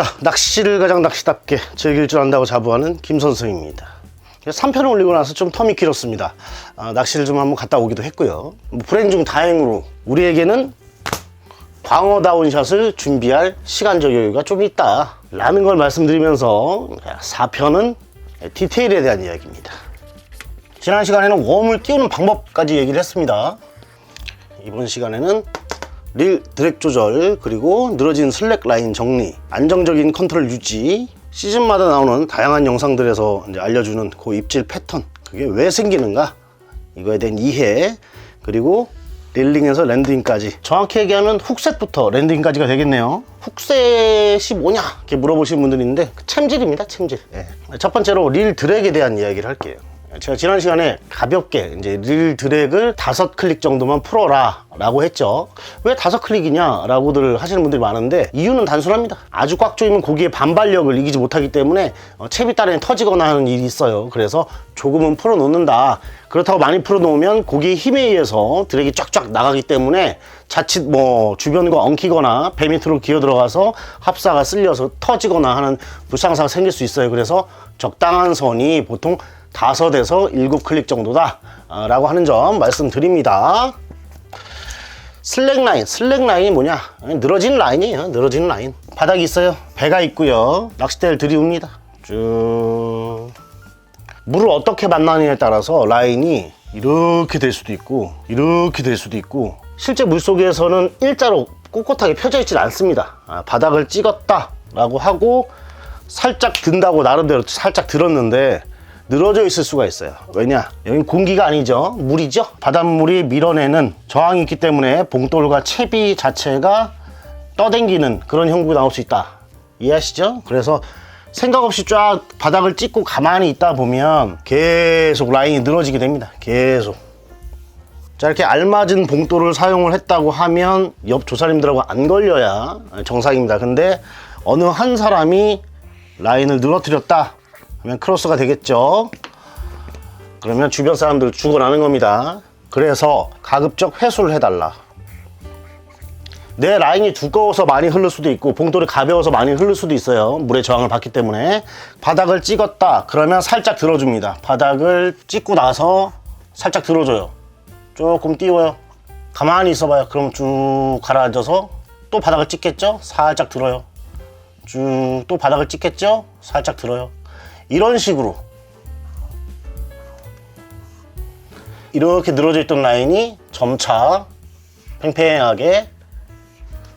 자, 낚시를 가장 낚시답게 즐길 줄 안다고 자부하는 김선승입니다. 3편을 올리고 나서 좀 텀이 길었습니다. 낚시를 좀 한번 갔다 오기도 했고요. 불행 중 다행으로 우리에게는 광어다운 샷을 준비할 시간적 여유가 좀 있다 라는 걸 말씀드리면서 4편은 디테일에 대한 이야기입니다. 지난 시간에는 웜을 띄우는 방법까지 얘기를 했습니다. 이번 시간에는 릴 드랙 조절, 그리고 늘어진 슬랙 라인 정리, 안정적인 컨트롤 유지, 시즌마다 나오는 다양한 영상들에서 이제 알려주는 그 입질 패턴, 그게 왜 생기는가, 이거에 대한 이해, 그리고 릴링에서 랜딩까지, 정확히 얘기하면 훅셋부터 랜딩까지가 되겠네요. 훅셋이 뭐냐 이렇게 물어보시는 분들이 있는데 챔질입니다. 챔질. 첫 번째로 릴 드랙에 대한 이야기를 할게요. 제가 지난 시간에 가볍게 이제 릴 드랙을 5클릭 정도만 풀어라 라고 했죠. 왜 5클릭이냐 라고들 하시는 분들이 많은데, 이유는 단순합니다. 아주 꽉 조이면 고기의 반발력을 이기지 못하기 때문에 채비 따라에 터지거나 하는 일이 있어요. 그래서 조금은 풀어 놓는다. 그렇다고 많이 풀어 놓으면 고기의 힘에 의해서 드랙이 쫙쫙 나가기 때문에 자칫 뭐 주변과 엉키거나 배 밑으로 기어 들어가서 합사가 쓸려서 터지거나 하는 불상사가 생길 수 있어요. 그래서 적당한 선이 보통 5에서 7클릭 정도다 라고 하는 점 말씀드립니다. 슬랙 라인이 뭐냐, 늘어진 라인이에요. 늘어지는 라인. 바닥이 있어요. 배가 있고요. 낚싯대를 들이웁니다. 쭉. 물을 어떻게 만나느냐에 따라서 라인이 이렇게 될 수도 있고 이렇게 될 수도 있고, 실제 물속에서는 일자로 꼿꼿하게 펴져 있질 않습니다. 바닥을 찍었다 라고 하고 살짝 든다고 나름대로 살짝 들었는데 늘어져 있을 수가 있어요. 왜냐? 여긴 공기가 아니죠. 물이죠. 바닷물이 밀어내는 저항이 있기 때문에 봉돌과 채비 자체가 떠당기는 그런 형국이 나올 수 있다. 이해하시죠? 그래서 생각 없이 쫙 바닥을 찍고 가만히 있다 보면 계속 라인이 늘어지게 됩니다. 계속. 자, 이렇게 알맞은 봉돌을 사용을 했다고 하면 옆 조사님들하고 안 걸려야 정상입니다. 근데 어느 한 사람이 라인을 늘어뜨렸다 하면 크로스가 되겠죠. 그러면 주변 사람들 죽어나는 겁니다. 그래서 가급적 회수를 해달라. 내 라인이 두꺼워서 많이 흐를 수도 있고 봉돌이 가벼워서 많이 흐를 수도 있어요. 물의 저항을 받기 때문에. 바닥을 찍었다 그러면 살짝 들어줍니다. 바닥을 찍고 나서 살짝 들어줘요. 조금 띄워요. 가만히 있어봐요. 그럼 쭉 가라앉아서 또 바닥을 찍겠죠? 살짝 들어요. 쭉 또 바닥을 찍겠죠? 살짝 들어요. 이런 식으로 이렇게 늘어져 있던 라인이 점차 팽팽하게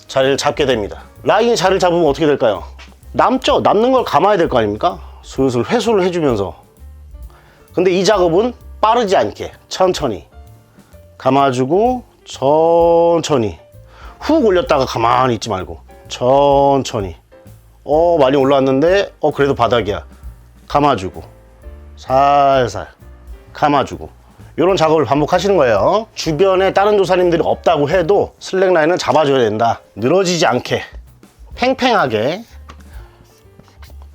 자리를 잡게 됩니다. 라인이 자리를 잡으면 어떻게 될까요? 남죠? 남는 걸 감아야 될 거 아닙니까? 슬슬 회수를 해주면서. 근데 이 작업은 빠르지 않게 천천히 감아주고, 천천히 훅 올렸다가 가만히 있지 말고 천천히. 많이 올라왔는데 그래도 바닥이야. 감아주고 살살 감아주고, 이런 작업을 반복하시는 거예요. 주변에 다른 조사님들이 없다고 해도 슬랙 라인은 잡아줘야 된다. 늘어지지 않게 팽팽하게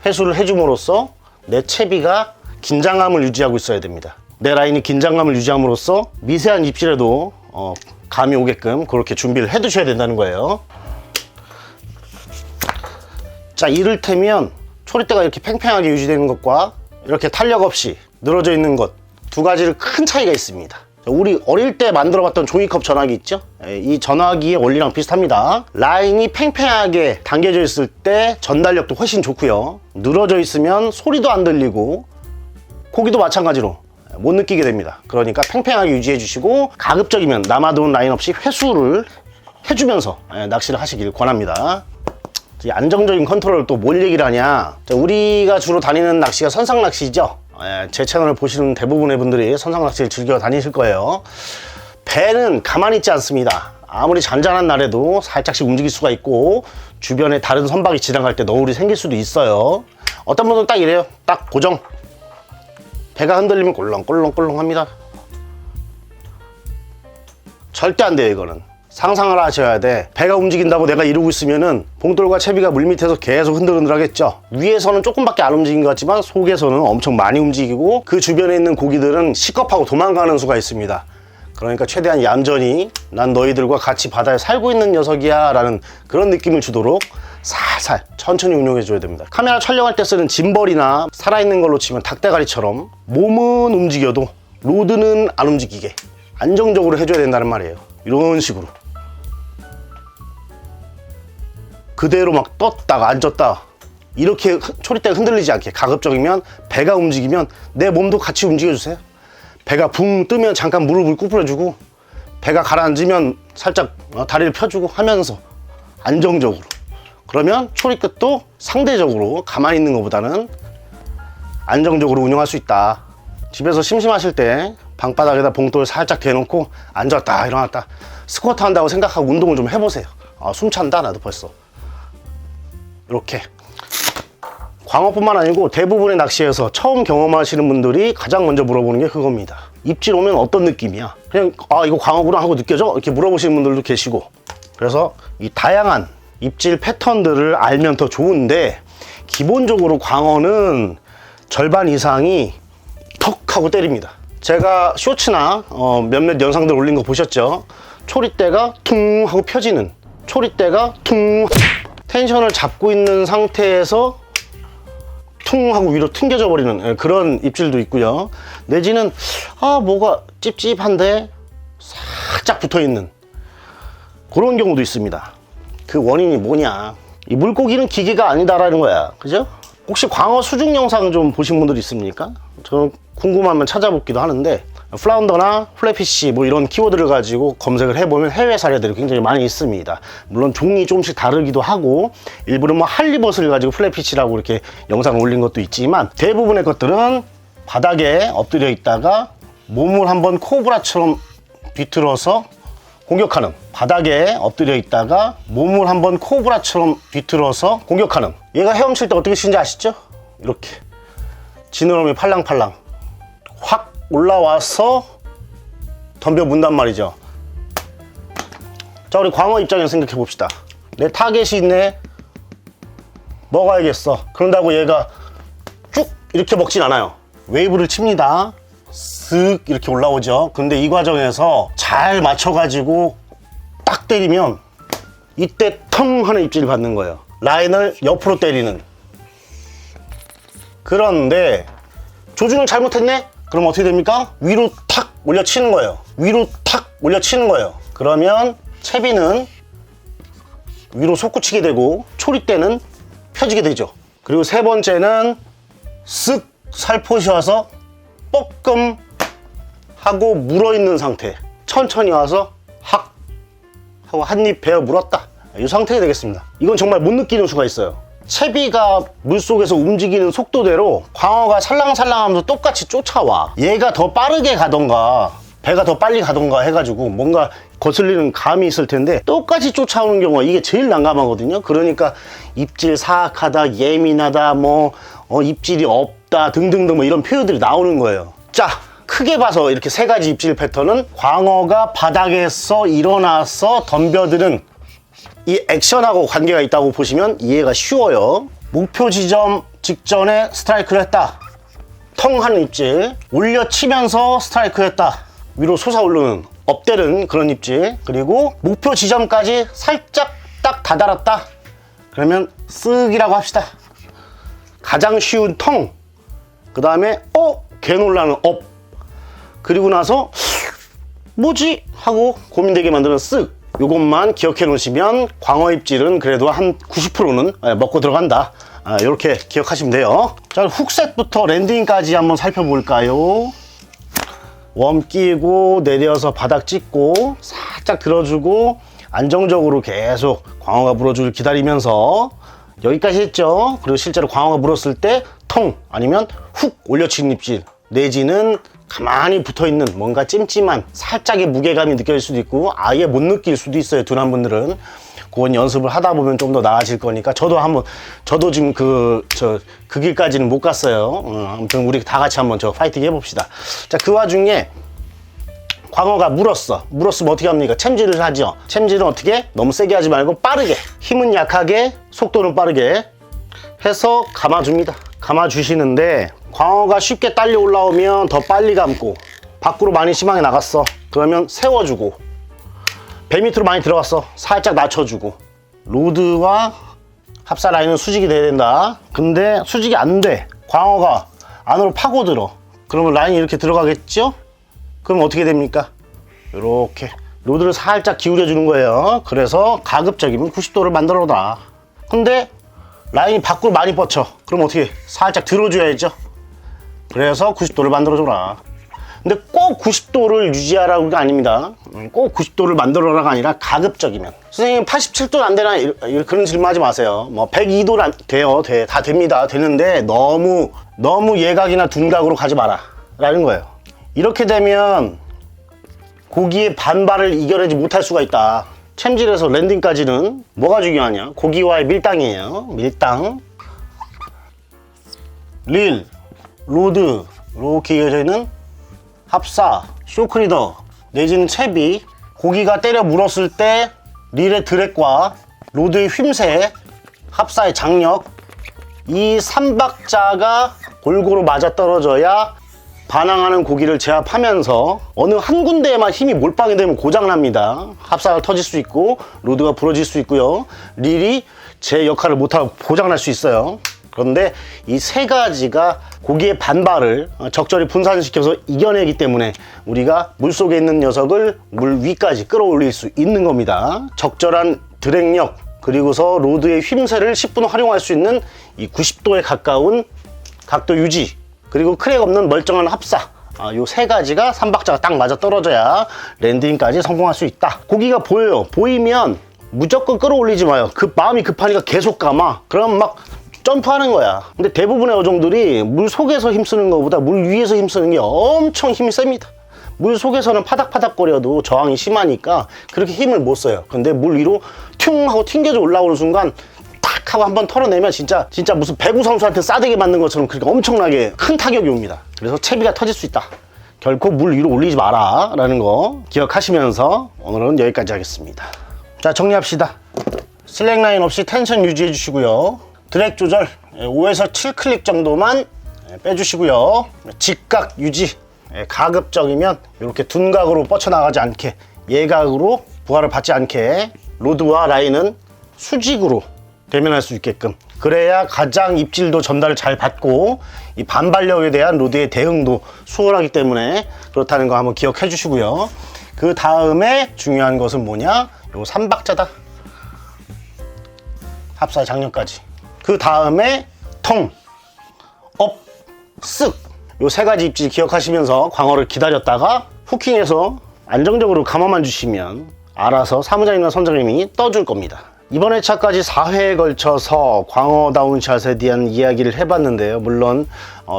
회수를 해줌으로써 내 채비가 긴장감을 유지하고 있어야 됩니다. 내 라인이 긴장감을 유지함으로써 미세한 입질에도 감이 오게끔 그렇게 준비를 해 두셔야 된다는 거예요. 자, 이를테면 초리대가 이렇게 팽팽하게 유지되는 것과 이렇게 탄력 없이 늘어져 있는 것, 두 가지를 큰 차이가 있습니다. 우리 어릴 때 만들어봤던 종이컵 전화기 있죠? 이 전화기의 원리랑 비슷합니다. 라인이 팽팽하게 당겨져 있을 때 전달력도 훨씬 좋고요. 늘어져 있으면 소리도 안 들리고 고기도 마찬가지로 못 느끼게 됩니다. 그러니까 팽팽하게 유지해 주시고, 가급적이면 남아도는 라인 없이 회수를 해주면서 낚시를 하시길 권합니다. 안정적인 컨트롤 또 뭘 얘기를 하냐, 우리가 주로 다니는 낚시가 선상 낚시죠. 제 채널을 보시는 대부분의 분들이 선상 낚시를 즐겨 다니실 거예요. 배는 가만히 있지 않습니다. 아무리 잔잔한 날에도 살짝씩 움직일 수가 있고, 주변에 다른 선박이 지나갈 때 너울이 생길 수도 있어요. 어떤 분들은 딱 이래요. 딱 고정. 배가 흔들리면 꼴렁꼴렁꼴렁 합니다. 절대 안 돼요. 이거는 상상을 하셔야 돼. 배가 움직인다고 내가 이러고 있으면은 봉돌과 채비가 물 밑에서 계속 흔들흔들 하겠죠. 위에서는 조금밖에 안 움직인 것 같지만 속에서는 엄청 많이 움직이고, 그 주변에 있는 고기들은 시겁하고 도망가는 수가 있습니다. 그러니까 최대한 얌전히 난 너희들과 같이 바다에 살고 있는 녀석이야 라는 그런 느낌을 주도록 살살 천천히 운용해 줘야 됩니다. 카메라 촬영할 때 쓰는 짐벌이나 살아있는 걸로 치면 닭대가리처럼 몸은 움직여도 로드는 안 움직이게 안정적으로 해줘야 된다는 말이에요. 이런 식으로 그대로 막 떴다가 앉았다 이렇게 초리대가 흔들리지 않게 가급적이면 배가 움직이면 내 몸도 같이 움직여주세요. 배가 붕 뜨면 잠깐 무릎을 구부려주고 배가 가라앉으면 살짝 다리를 펴주고 하면서 안정적으로, 그러면 초리 끝도 상대적으로 가만히 있는 것보다는 안정적으로 운영할 수 있다. 집에서 심심하실 때 방바닥에다 봉돌 살짝 대놓고 앉았다 일어났다 스쿼트 한다고 생각하고 운동을 좀 해보세요. 숨 찬다 나도 벌써. 이렇게 광어뿐만 아니고 대부분의 낚시에서 처음 경험하시는 분들이 가장 먼저 물어보는 게 그겁니다. 입질 오면 어떤 느낌이야? 그냥 이거 광어구나 하고 느껴져? 이렇게 물어보시는 분들도 계시고, 그래서 이 다양한 입질 패턴들을 알면 더 좋은데, 기본적으로 광어는 절반 이상이 턱 하고 때립니다. 제가 쇼츠나 몇몇 영상들 올린 거 보셨죠? 초리대가 퉁 하고 펴지는, 초리대가 퉁, 텐션을 잡고 있는 상태에서 퉁 하고 위로 튕겨져 버리는 그런 입질도 있고요. 내지는 뭐가 찝찝한데 살짝 붙어있는 그런 경우도 있습니다. 그 원인이 뭐냐, 이 물고기는 기계가 아니다라는 거야. 그죠? 혹시 광어 수중 영상 좀 보신 분들 있습니까? 저는 궁금하면 찾아보기도 하는데, 플라운더나 플래피시 뭐 이런 키워드를 가지고 검색을 해보면 해외 사례들이 굉장히 많이 있습니다. 물론 종이 조금씩 다르기도 하고, 일부러 뭐 할리벗을 가지고 플래피시라고 이렇게 영상을 올린 것도 있지만, 대부분의 것들은 바닥에 엎드려 있다가 몸을 한번 코브라처럼 뒤틀어서 공격하는, 바닥에 엎드려 있다가 몸을 한번 코브라처럼 뒤틀어서 공격하는. 얘가 헤엄칠 때 어떻게 치는지 아시죠? 이렇게 지느러미 팔랑팔랑 확 올라와서 덤벼 문단 말이죠. 자, 우리 광어 입장에서 생각해 봅시다. 내 타겟이 있네, 먹어야겠어. 그런다고 얘가 쭉 이렇게 먹진 않아요. 웨이브를 칩니다. 쓱 이렇게 올라오죠. 근데 이 과정에서 잘 맞춰가지고 딱 때리면 이때 텅 하는 입질을 받는 거예요. 라인을 옆으로 때리는. 그런데 조준을 잘못했네? 그럼 어떻게 됩니까? 위로 탁 올려치는 거예요. 위로 탁 올려치는 거예요. 그러면 채비는 위로 솟구치게 되고 초리대는 펴지게 되죠. 그리고 세 번째는 쓱 살포시 와서 뻐끔 하고 물어있는 상태, 천천히 와서 확 하고 한입 베어 물었다, 이 상태가 되겠습니다. 이건 정말 못 느끼는 수가 있어요. 채비가 물속에서 움직이는 속도대로 광어가 살랑살랑하면서 똑같이 쫓아와. 얘가 더 빠르게 가던가 배가 더 빨리 가던가 해가지고 뭔가 거슬리는 감이 있을 텐데, 똑같이 쫓아오는 경우가 이게 제일 난감하거든요. 그러니까 입질 사악하다, 예민하다, 입질이 없다 등등등 뭐 이런 표현들이 나오는 거예요. 자, 크게 봐서 이렇게 세 가지 입질 패턴은 광어가 바닥에서 일어나서 덤벼드는 이 액션하고 관계가 있다고 보시면 이해가 쉬워요. 목표 지점 직전에 스트라이크를 했다, 텅 하는 입질, 올려치면서 스트라이크를 했다, 위로 솟아오르는 엎드는 그런 입질, 그리고 목표 지점까지 살짝 딱 다다랐다, 그러면 쓱이라고 합시다. 가장 쉬운 텅, 그 다음에 개놀라는 업, 그리고 나서 뭐지? 하고 고민되게 만드는 쓱. 요것만 기억해 놓으시면 광어 입질은 그래도 한 90%는 먹고 들어간다, 이렇게 기억하시면 돼요. 자, 훅셋부터 랜딩까지 한번 살펴볼까요? 웜 끼고 내려서 바닥 찍고 살짝 들어주고 안정적으로 계속 광어가 물어주길 기다리면서 여기까지 했죠. 그리고 실제로 광어가 물었을 때 텅 아니면 훅 올려치는 입질, 내지는 가만히 붙어있는 뭔가 찜찜한 살짝의 무게감이 느껴질 수도 있고 아예 못 느낄 수도 있어요. 둔한 분들은 그건 연습을 하다 보면 좀 더 나아질 거니까. 저도 지금 그 길까지는 못 갔어요. 아무튼 우리 다 같이 한번 파이팅 해봅시다. 자, 그 와중에 광어가 물었으면 어떻게 합니까? 챔질을 하죠. 챔질은 어떻게? 너무 세게 하지 말고 빠르게, 힘은 약하게 속도는 빠르게 해서 감아줍니다. 감아주시는데, 광어가 쉽게 딸려 올라오면 더 빨리 감고, 밖으로 많이 심하게 나갔어 그러면 세워주고, 배 밑으로 많이 들어갔어 살짝 낮춰주고, 로드와 합사 라인은 수직이 돼야 된다. 근데 수직이 안 돼. 광어가 안으로 파고들어. 그러면 라인이 이렇게 들어가겠죠? 그럼 어떻게 됩니까? 이렇게 로드를 살짝 기울여 주는 거예요. 그래서 가급적이면 90도를 만들어 놔. 근데 라인이 밖으로 많이 뻗쳐. 그럼 어떻게? 살짝 들어줘야죠. 그래서 90도를 만들어 줘라. 근데 꼭 90도를 유지하라고가 아닙니다. 꼭 90도를 만들어라가 아니라 가급적이면. 선생님 87도는 안 되나? 그런 질문하지 마세요. 뭐 102도는 돼요. 다 됩니다. 되는데 너무 예각이나 둔각으로 가지 마라 라는 거예요. 이렇게 되면 고기의 반발을 이겨내지 못할 수가 있다. 챔질에서 랜딩까지는 뭐가 중요하냐? 고기와의 밀당이에요. 밀당. 릴, 로드 이렇게 이어져 있는 합사, 쇼크리더 내지는 채비. 고기가 때려 물었을 때 릴의 드랙과 로드의 휨새, 합사의 장력, 이 3박자가 골고루 맞아떨어져야 반항하는 고기를 제압하면서 어느 한 군데에만 힘이 몰빵이 되면 고장납니다. 합사가 터질 수 있고 로드가 부러질 수 있고요. 릴이 제 역할을 못하고 고장날 수 있어요. 그런데 이 세 가지가 고기의 반발을 적절히 분산시켜서 이겨내기 때문에 우리가 물속에 있는 녀석을 물 위까지 끌어올릴 수 있는 겁니다. 적절한 드랙력 그리고서 로드의 휨새를 10분 활용할 수 있는 이 90도에 가까운 각도 유지, 그리고 크랙 없는 멀쩡한 합사, 요 세 가지가 3박자가 딱 맞아 떨어져야 랜딩까지 성공할 수 있다. 고기가 보여요. 보이면 무조건 끌어올리지 마요. 마음이 급하니까 계속 감아. 그럼 막 점프하는 거야. 근데 대부분의 어종들이 물 속에서 힘쓰는 것보다 물 위에서 힘쓰는 게 엄청 힘이 셉니다. 물 속에서는 파닥파닥거려도 저항이 심하니까 그렇게 힘을 못 써요. 근데 물 위로 퉁 하고 튕겨져 올라오는 순간 탁 하고 한번 털어내면 진짜 무슨 배구 선수한테 싸대기 맞는 것처럼 그렇게 엄청나게 큰 타격이 옵니다. 그래서 채비가 터질 수 있다. 결코 물 위로 올리지 마라 라는 거 기억하시면서 오늘은 여기까지 하겠습니다. 자, 정리합시다. 슬랙 라인 없이 텐션 유지해 주시고요. 드랙 조절 5에서 7클릭 정도만 빼주시고요. 직각 유지, 가급적이면 이렇게 둔각으로 뻗쳐나가지 않게, 예각으로 부하를 받지 않게 로드와 라인은 수직으로 대면할 수 있게끔, 그래야 가장 입질도 전달을 잘 받고 이 반발력에 대한 로드의 대응도 수월하기 때문에 그렇다는 거 한번 기억해 주시고요. 그 다음에 중요한 것은 뭐냐? 요 3박자다. 합사 장력까지. 그 다음에 텅, 업, 쓱, 요 세 가지 입질 기억하시면서 광어를 기다렸다가 후킹해서 안정적으로 감아만 주시면 알아서 사무장님이나 선장님이 떠줄 겁니다. 이번 회차까지 4회에 걸쳐서 광어 다운샷에 대한 이야기를 해봤는데요. 물론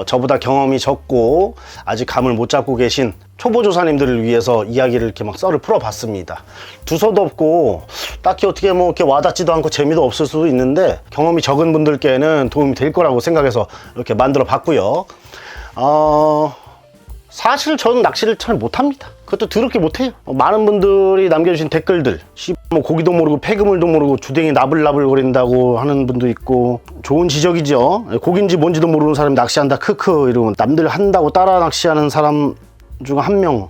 저보다 경험이 적고 아직 감을 못 잡고 계신 초보조사님들을 위해서 이야기를 이렇게 막 썰을 풀어봤습니다. 두서도 없고 딱히 어떻게 뭐 이렇게 와닿지도 않고 재미도 없을 수도 있는데 경험이 적은 분들께는 도움이 될 거라고 생각해서 이렇게 만들어 봤고요. 사실 저는 낚시를 잘 못합니다. 그것도 더럽게 못해요. 많은 분들이 남겨주신 댓글들, 뭐 고기도 모르고 폐그물도 모르고 주댕이 나불나불 거린다고 하는 분도 있고, 좋은 지적이죠. 고기인지 뭔지도 모르는 사람이 낚시한다 크크 이러면 남들 한다고 따라 낚시하는 사람 중 한 명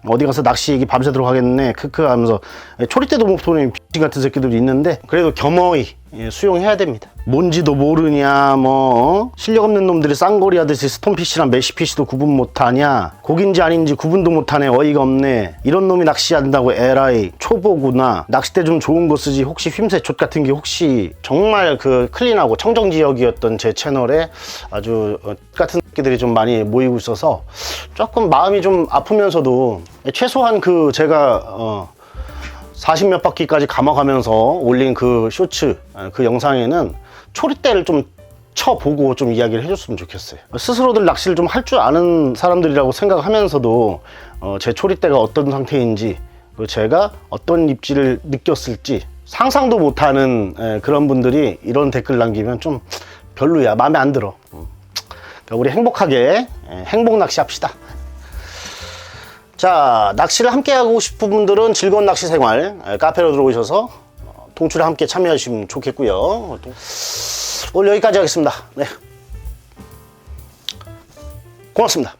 어디 가서 낚시 얘기 밤새도록 하겠네 크크 하면서 초리대도 못 보는 비신 같은 새끼들이 있는데, 그래도 겸허히 수용해야 됩니다. 뭔지도 모르냐, 뭐 실력 없는 놈들이 쌍거리 하듯이 스톤피쉬랑 메시피쉬도 구분 못하냐, 고기인지 아닌지 구분도 못하네, 어이가 없네, 이런 놈이 낚시한다고 에라이 초보구나, 낚싯대 좀 좋은 거 쓰지, 혹시 휨새 족 같은 게 혹시. 정말 그 클린하고 청정지역이었던 제 채널에 아주 같은 새끼들이 좀 많이 모이고 있어서 조금 마음이 좀 아프면서도, 최소한 그 제가 40몇 바퀴까지 감아가면서 올린 그 쇼츠, 그 영상에는 초리대를 좀 쳐보고 좀 이야기를 해줬으면 좋겠어요. 스스로들 낚시를 좀 할 줄 아는 사람들이라고 생각하면서도 제 초리대가 어떤 상태인지, 그리고 제가 어떤 입질을 느꼈을지 상상도 못하는 그런 분들이 이런 댓글 남기면 좀 별로야, 마음에 안 들어. 그러니까 우리 행복하게 행복 낚시 합시다. 자, 낚시를 함께 하고 싶은 분들은 즐거운 낚시 생활 카페로 들어오셔서 동출에 함께 참여해 주시면 좋겠고요. 오늘 여기까지 하겠습니다. 네, 고맙습니다.